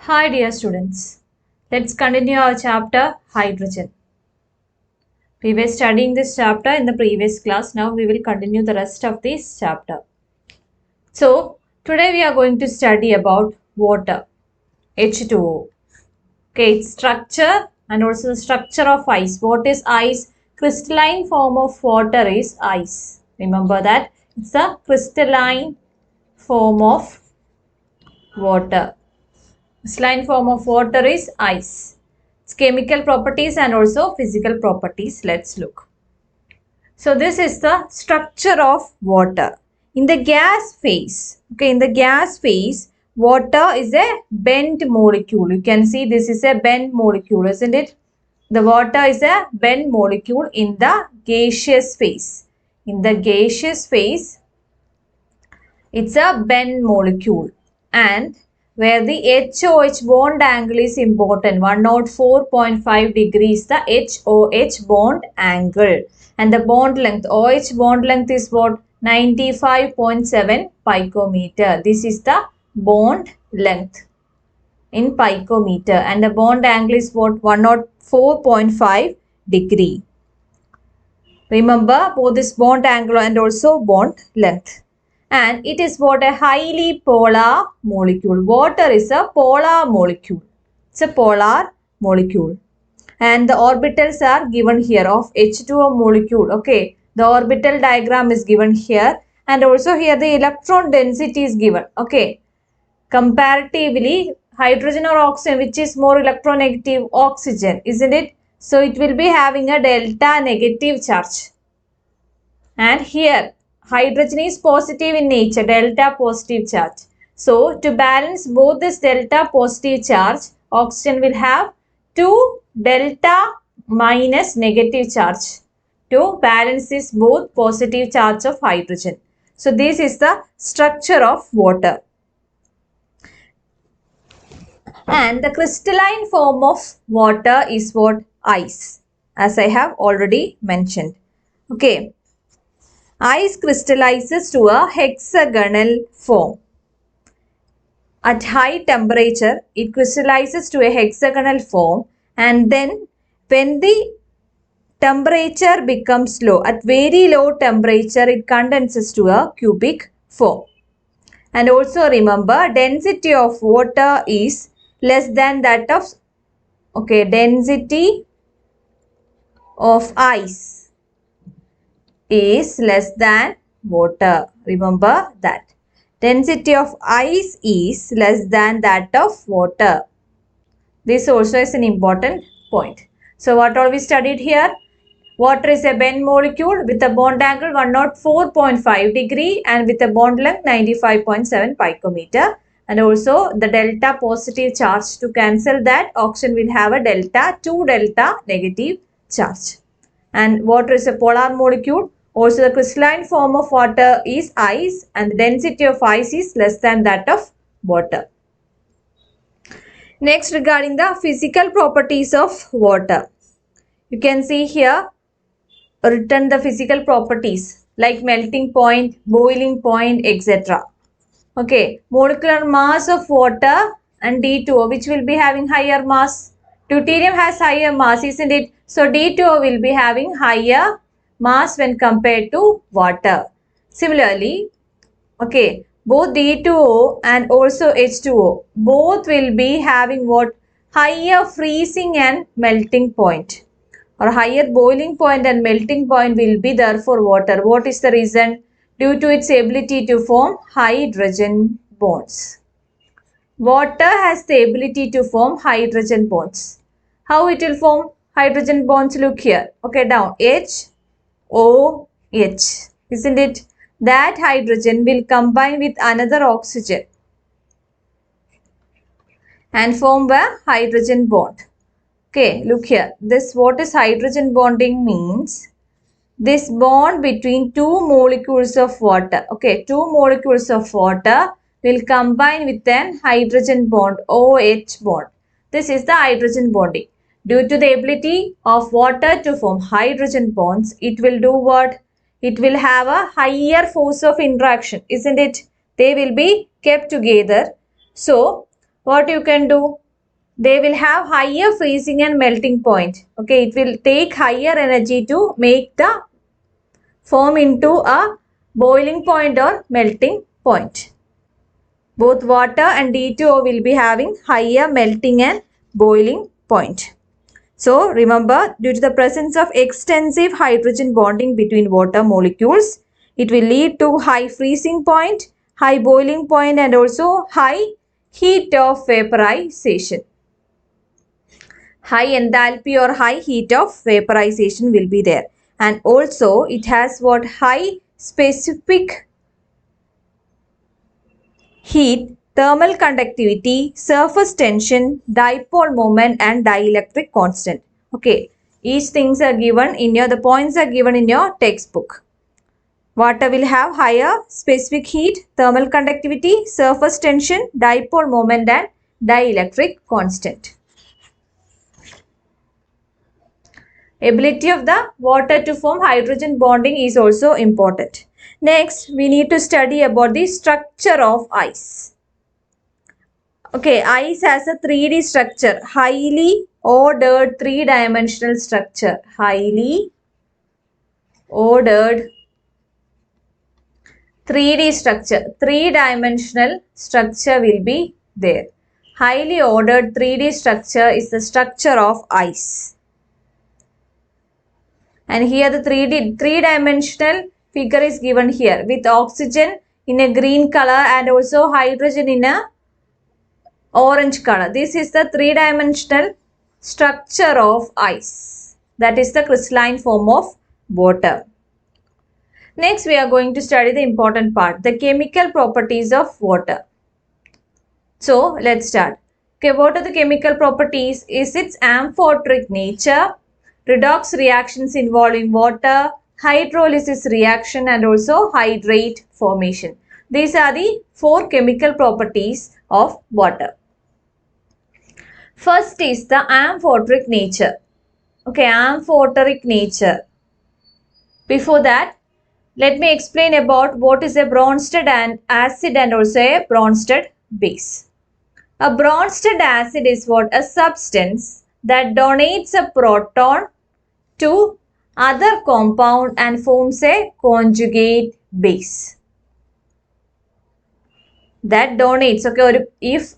Hi dear students, let's continue our chapter Hydrogen. We were studying this chapter in the previous class. Now we will continue the rest of this chapter. So today we are going to study about water, H2O. Okay, its structure and also the structure of ice. What is ice? Crystalline form of water is ice. Remember that it's a crystalline form of water. Crystalline form of water is ice. Its chemical properties and also physical properties. Let's look. So this is the structure of water. In the gas phase, water is a bent molecule. You can see this is a bent molecule, isn't it? The water is a bent molecule in the gaseous phase. In the gaseous phase, it's a bent molecule, and where the HOH bond angle is important, 104.5 degrees the HOH bond angle, and the bond length, OH bond length is what? 95.7 picometer. This is the bond length in picometer, and the bond angle is what? 104.5 degree. Remember both this bond angle and also bond length. And it is what? A highly polar molecule. Water is a polar molecule. It's a polar molecule. And the orbitals are given here of H2O molecule. Okay. The orbital diagram is given here. And also here the electron density is given. Okay. Comparatively, hydrogen or oxygen, which is more electronegative? Oxygen, isn't it? So it will be having a delta negative charge. And here hydrogen is positive in nature, delta positive charge. So to balance both this delta positive charge, oxygen will have 2 delta minus negative charge to balance this both positive charge of hydrogen. So this is the structure of water. And the crystalline form of water is what? Ice, as I have already mentioned. Okay. Ice crystallizes to a hexagonal form. At high temperature, it crystallizes to a hexagonal form, and then when the temperature becomes low, at very low temperature, it condenses to a cubic form. And also remember, density of water is less than that of, density of ice is less than water. Remember that. Density of ice is less than that of water. This also is an important point. So what all we studied here? Water is a bent molecule with a bond angle 104.5 degree and with a bond length 95.7 picometer. And also the delta positive charge, to cancel that, oxygen will have a delta 2 delta negative charge. And water is a polar molecule. Also the crystalline form of water is ice, and the density of ice is less than that of water. Next, regarding the physical properties of water. You can see here written the physical properties like melting point, boiling point, etc. Okay, molecular mass of water and D2O, which will be having higher mass. Deuterium has higher mass, isn't it? So D2O will be having higher mass when compared to water. Similarly, okay, both D2O and also H2O, both will be having what? Higher freezing and melting point, or higher boiling point and melting point will be there for water. What is the reason? Due to its ability to form hydrogen bonds. Water has the ability to form hydrogen bonds. How it will form hydrogen bonds? Look here. Okay, down. HOH. Isn't it? That hydrogen will combine with another oxygen and form a hydrogen bond. Okay, look here. This, what is hydrogen bonding means? This bond between two molecules of water. Okay, two molecules of water will combine with an hydrogen bond, OH bond. This is the hydrogen bonding. Due to the ability of water to form hydrogen bonds, it will do what? It will have a higher force of interaction, isn't it? They will be kept together. So, what you can do? They will have higher freezing and melting point. Okay, it will take higher energy to make the form into a boiling point or melting point. Both water and D2O will be having higher melting and boiling point. So remember, due to the presence of extensive hydrogen bonding between water molecules, it will lead to high freezing point, high boiling point, and also high heat of vaporization. High enthalpy or high heat of vaporization will be there. And also it has what? High specific heat, thermal conductivity, surface tension, dipole moment, and dielectric constant. Okay, each things are given in your, the points are given in your textbook. Water will have higher specific heat, thermal conductivity, surface tension, dipole moment, and dielectric constant. Ability of the water to form hydrogen bonding is also important. Next, we need to study about the structure of ice. Okay, ice has a 3D structure, highly ordered 3-dimensional structure. Highly ordered 3D structure. 3-dimensional structure will be there. Highly ordered 3D structure is the structure of ice. And here the 3-dimensional figure is given here with oxygen in a green color and also hydrogen in a orange color. This is the 3-dimensional structure of ice. That is the crystalline form of water. Next, we are going to study the important part, the chemical properties of water. So, let's start. Okay, what are the chemical properties? Is its amphoteric nature, redox reactions involving water, hydrolysis reaction, and also hydrate formation. These are the 4 chemical properties of water. First is the amphoteric nature. Okay, amphoteric nature. Before that, let me explain about what is a Bronsted acid and also a Bronsted base. A Bronsted acid is what? A substance that donates a proton to other compound and forms a conjugate base. That donates, okay, if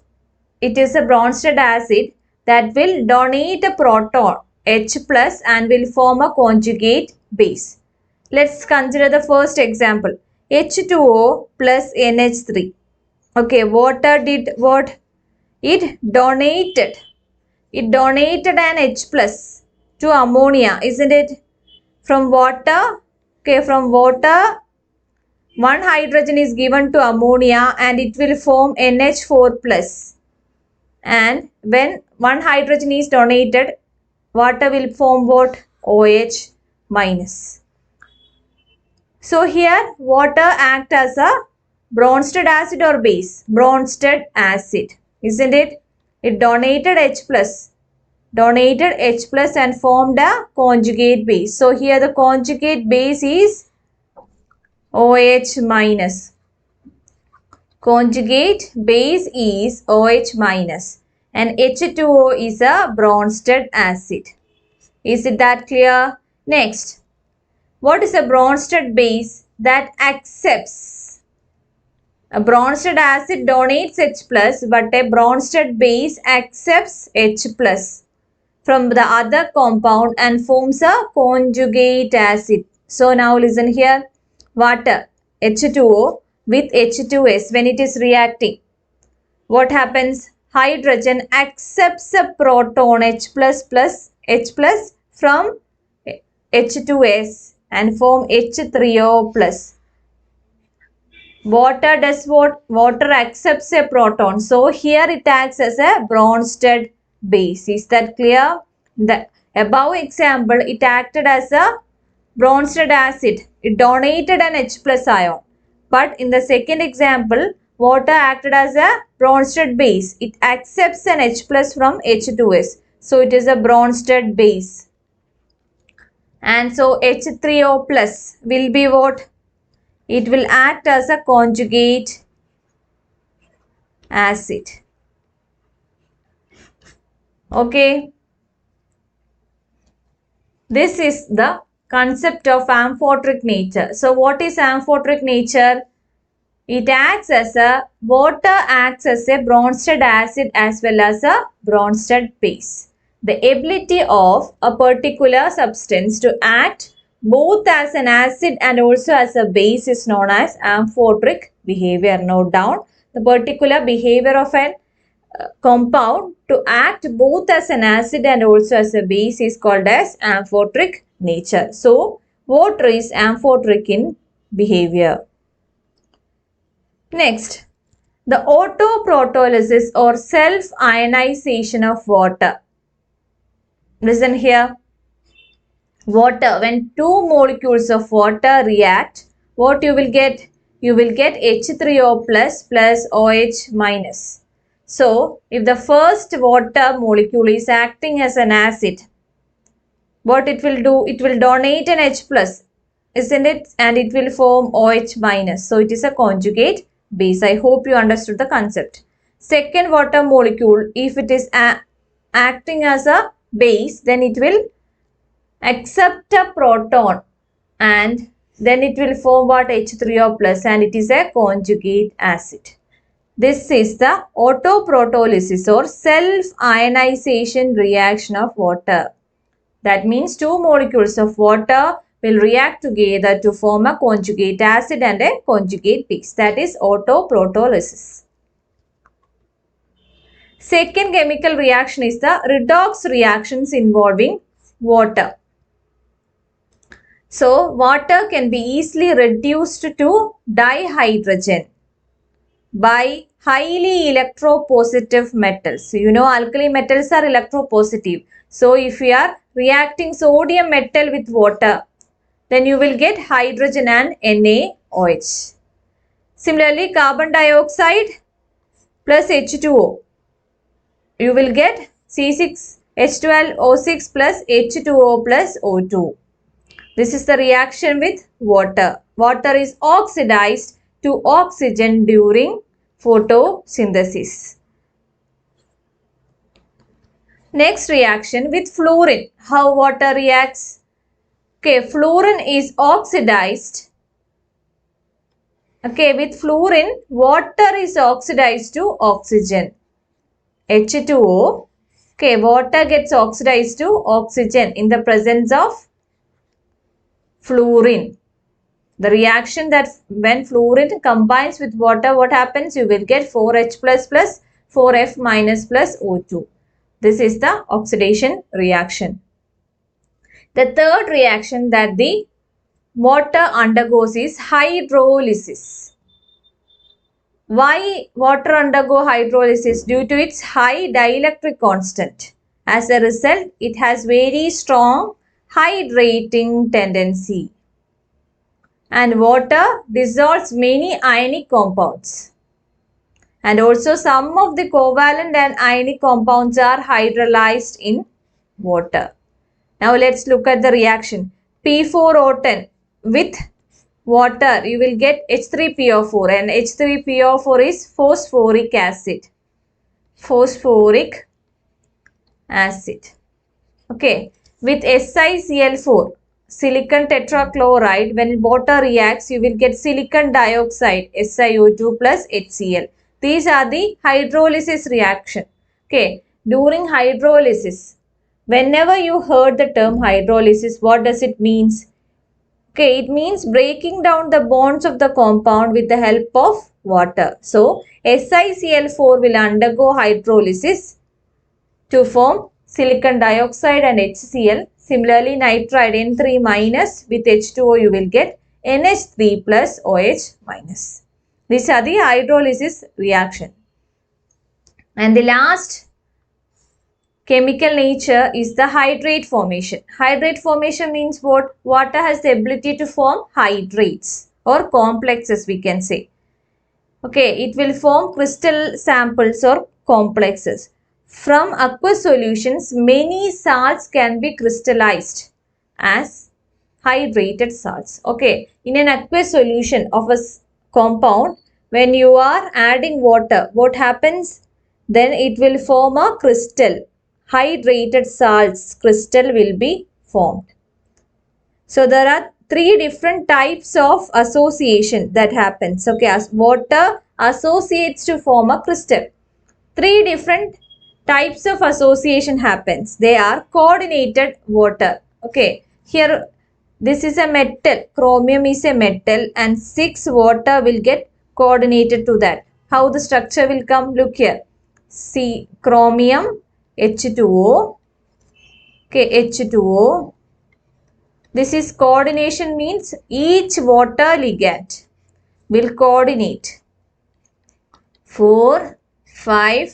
it is a Bronsted acid, that will donate a proton H plus and will form a conjugate base. Let's consider the first example, H2O plus NH3. Okay, water did what? It donated an H plus to ammonia, isn't it? From water, okay, from water, one hydrogen is given to ammonia and it will form NH4 plus. And when one hydrogen is donated, water will form what? OH minus. So here water acts as a Bronsted acid or base? Bronsted acid, isn't it? It donated H plus and formed a conjugate base. So here the conjugate base is OH minus. Conjugate base is OH minus and H2O is a Bronsted acid. Is it that clear? Next, what is a Bronsted base? That accepts. A Bronsted acid donates H plus, but a Bronsted base accepts H plus from the other compound and forms a conjugate acid. So now listen here. Water, H2O with H2S, when it is reacting, what happens? Hydrogen accepts a proton H plus from H2S and form H3O plus. Water does what? Water accepts a proton. So here it acts as a Bronsted base. Is that clear? The above example, it acted as a Bronsted acid. It donated an H plus ion. But in the second example, water acted as a Bronsted base. It accepts an H plus from H2S. So it is a Bronsted base. And so H3O plus will be what? It will act as a conjugate acid. Okay. This is the concept of amphoteric nature. So what is amphoteric nature? It acts as a water acts as a Bronsted acid as well as a Bronsted base. The ability of a particular substance to act both as an acid and also as a base is known as amphoteric behavior. Note down the particular behavior of an compound to act both as an acid and also as a base is called as amphoteric nature. So, water is amphoteric in behavior. Next, the autoprotolysis or self-ionization of water. Listen here. Water, when two molecules of water react, what you will get? You will get H3O plus plus OH minus. So, if the first water molecule is acting as an acid, what it will do? It will donate an H plus, isn't it? And it will form OH minus. So, it is a conjugate base. I hope you understood the concept. Second water molecule, if it is acting as a base, then it will accept a proton and then it will form what? H3O plus, and it is a conjugate acid. This is the autoprotolysis or self-ionization reaction of water. That means two molecules of water will react together to form a conjugate acid and a conjugate base. That is autoprotolysis. Second chemical reaction is the redox reactions involving water. So, water can be easily reduced to dihydrogen by highly electropositive metals. So, you know alkali metals are electropositive. So, if you are reacting sodium metal with water, then you will get hydrogen and NaOH. Similarly, carbon dioxide plus H2O. You will get C6H12O6 plus H2O plus O2. This is the reaction with water. Water is oxidized to oxygen during photosynthesis. Next reaction with fluorine. How water reacts? Okay, fluorine is oxidized. Okay, with fluorine, water is oxidized to oxygen. H2O. Okay, water gets oxidized to oxygen in the presence of fluorine. The reaction that when fluorine combines with water, what happens? You will get 4H plus plus 4F minus plus O2. This is the oxidation reaction. The third reaction that the water undergoes is hydrolysis. Why water undergo hydrolysis? Due to its high dielectric constant. As a result, it has very strong hydrating tendency. And water dissolves many ionic compounds. And also some of the covalent and ionic compounds are hydrolyzed in water. Now let's look at the reaction. P4O10 with water, you will get H3PO4, and H3PO4 is phosphoric acid. Phosphoric acid. Okay. With SiCl4, silicon tetrachloride, when water reacts, you will get silicon dioxide, SiO2 plus HCl. These are the hydrolysis reaction. Okay. During hydrolysis, whenever you heard the term hydrolysis, what does it mean? Okay, it means breaking down the bonds of the compound with the help of water. So, SiCl4 will undergo hydrolysis to form silicon dioxide and HCl. Similarly, nitride N3 minus with H2O, you will get NH3 plus OH minus. These are the hydrolysis reaction. And the last chemical nature is the hydrate formation. Hydrate formation means what? Water has the ability to form hydrates or complexes, we can say. Okay, it will form crystal samples or complexes. From aqueous solutions, many salts can be crystallized as hydrated salts. Okay, in an aqueous solution of a compound, when you are adding water, what happens? Then it will form a crystal, hydrated salts crystal will be formed. So there are three different types of association that happens. Okay, as water associates to form a crystal. Three different types of association happens. They are coordinated water. Okay, here this is a metal. Chromium is a metal and 6 water will get coordinated to that. How the structure will come? Look here. See, chromium, H2O. Okay, H2O. This is coordination, means each water ligand will coordinate 4, 5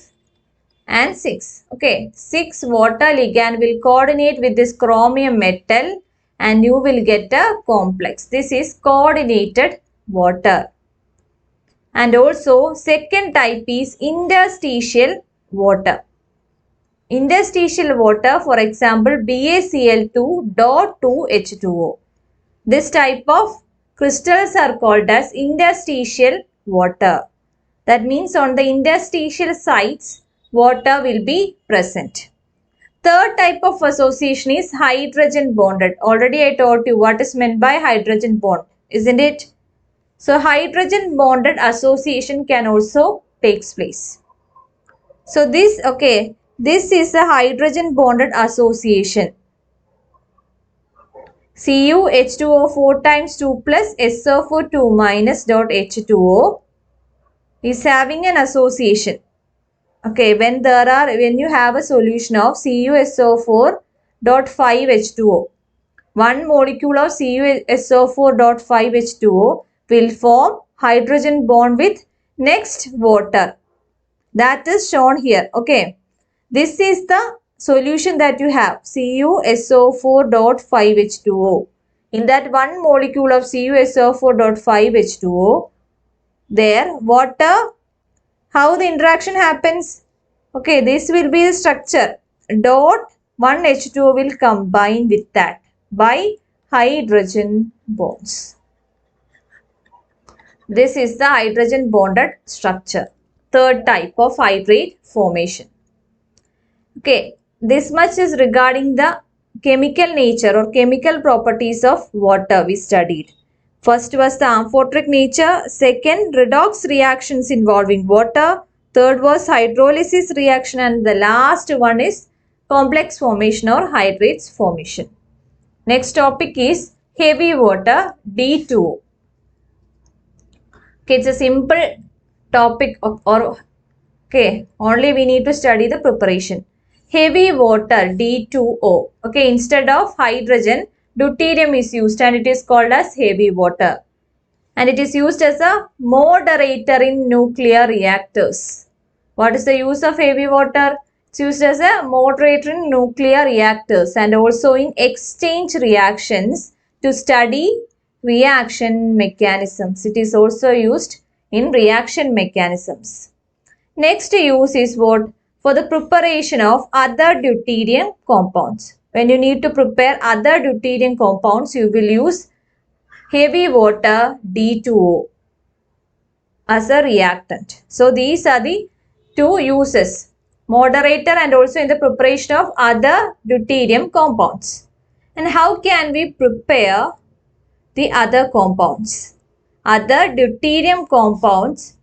and 6. Okay, 6 water ligand will coordinate with this chromium metal and you will get a complex. This is coordinated water. And also second type is interstitial water. Interstitial water, for example, BaCl2 dot 2H2O. This type of crystals are called as interstitial water. That means on the interstitial sites, water will be present. Third type of association is hydrogen bonded. Already I told you what is meant by hydrogen bond, isn't it? So hydrogen bonded association can also takes place. So this is a hydrogen bonded association. Cu H2O 4 times 2 plus SO4 2 minus dot H2O is having an association. Okay, when you have a solution of CuSO4 dot 5 H2O, one molecule of CuSO4 dot 5 H2O will form hydrogen bond with next water. That is shown here. Okay, this is the solution that you have, CuSO4 dot 5 H2O. In that one molecule of CuSO4 dot 5 H2O, there water, how the interaction happens? Okay, this will be the structure. Dot 1 H2O will combine with that by hydrogen bonds. This is the hydrogen bonded structure. Third type of hydrate formation. Okay, this much is regarding the chemical nature or chemical properties of water we studied. First was the amphoteric nature, second redox reactions involving water, third was hydrolysis reaction, and the last one is complex formation or hydrates formation. Next topic is heavy water, D2O. Okay, it's a simple topic only we need to study the preparation. Heavy water, D2O. Okay, instead of hydrogen, deuterium is used and it is called as heavy water. And it is used as a moderator in nuclear reactors. What is the use of heavy water? It's used as a moderator in nuclear reactors and also in exchange reactions to study reaction mechanisms. It is also used in reaction mechanisms. Next use is what? For the preparation of other deuterium compounds. When you need to prepare other deuterium compounds, you will use heavy water, D2O, as a reactant. So these are the two uses, moderator and also in the preparation of other deuterium compounds. And how can we prepare the other compounds? Other deuterium compounds,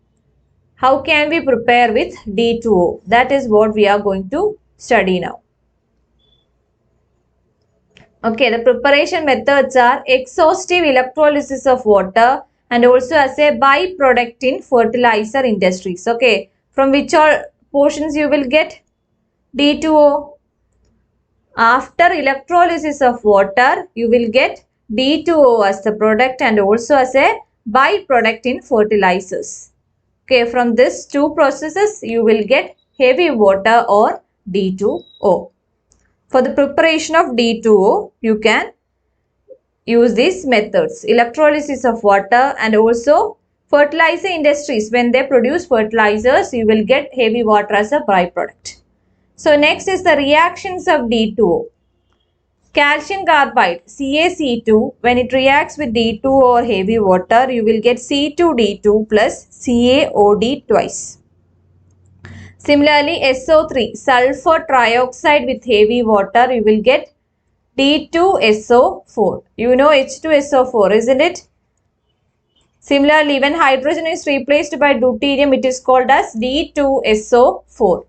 how can we prepare with D2O? That is what we are going to study now. Okay, the preparation methods are exhaustive electrolysis of water and also as a byproduct in fertilizer industries. Okay, from which all portions you will get D2O. After electrolysis of water, you will get D2O as the product and also as a byproduct in fertilizers. Okay, from these two processes, you will get heavy water or D2O. For the preparation of D2O, you can use these methods. Electrolysis of water and also fertilizer industries. When they produce fertilizers, you will get heavy water as a byproduct. So next is the reactions of D2O. Calcium carbide, CaC2, when it reacts with D2 or heavy water, you will get C2D2 plus CaOD twice. Similarly, SO3, sulfur trioxide with heavy water, you will get D2SO4. You know H2SO4, isn't it? Similarly, when hydrogen is replaced by deuterium, it is called as D2SO4.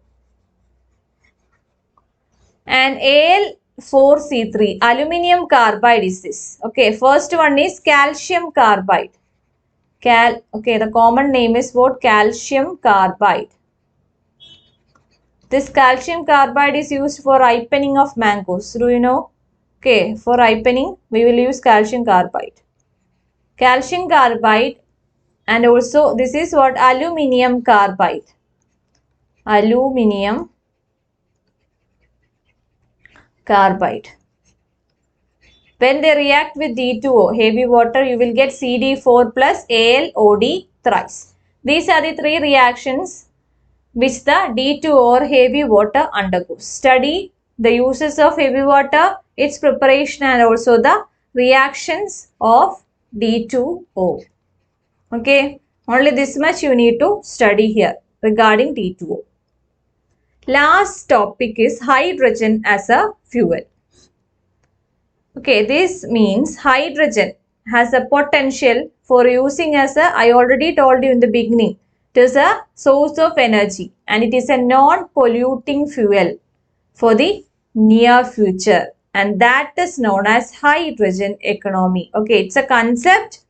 And Al4C3, aluminium carbide is this. Okay, first one is calcium carbide. Okay, the common name is what? Calcium carbide. This calcium carbide is used for ripening of mangoes. Do you know? Okay, for ripening, we will use calcium carbide. Calcium carbide, and also this is what? Aluminium carbide. Aluminium carbide. When they react with D2O, heavy water, you will get CD4 plus AlOD thrice. These are the three reactions which the D2O or heavy water undergoes. Study the uses of heavy water, its preparation, and also the reactions of D2O. Okay, only this much you need to study here regarding D2O. Last topic is hydrogen as a fuel. Okay, this means hydrogen has a potential for using as a, I already told you in the beginning, it is a source of energy and it is a non-polluting fuel for the near future, and that is known as hydrogen economy. Okay, it's a concept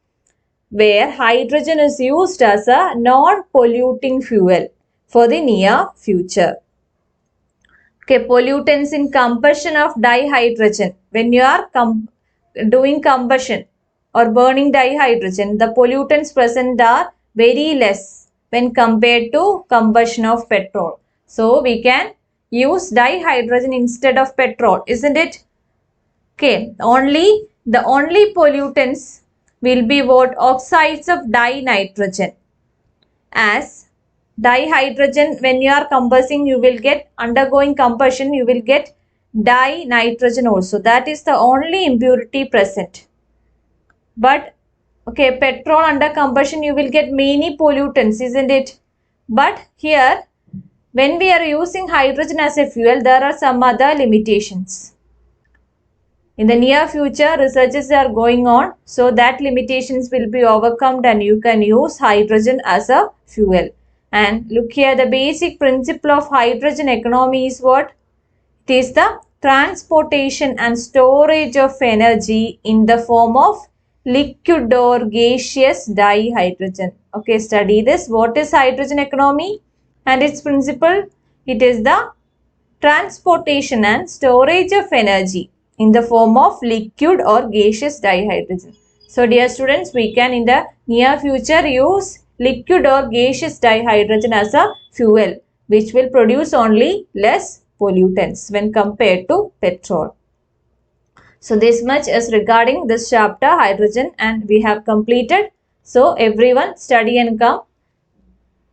where hydrogen is used as a non-polluting fuel for the near future. Okay, pollutants in combustion of dihydrogen. When you are doing combustion or burning dihydrogen, the pollutants present are very less when compared to combustion of petrol. So, we can use dihydrogen instead of petrol, isn't it? Okay, the only pollutants will be what? Oxides of dinitrogen. As dihydrogen, when you are combusting, you will get, undergoing combustion, you will get dinitrogen also. That is the only impurity present. But okay, petrol under combustion, you will get many pollutants, isn't it? But here, when we are using hydrogen as a fuel, there are some other limitations. In the near future, researches are going on, so that limitations will be overcome and you can use hydrogen as a fuel. And look here, the basic principle of hydrogen economy is what? It is the transportation and storage of energy in the form of liquid or gaseous dihydrogen. Okay, study this. What is hydrogen economy and its principle? It is the transportation and storage of energy in the form of liquid or gaseous dihydrogen. So dear students, we can in the near future use liquid or gaseous dihydrogen as a fuel which will produce only less pollutants when compared to petrol. So this much is regarding this chapter hydrogen and we have completed. So everyone study and come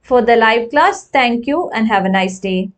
for the live class. Thank you and have a nice day.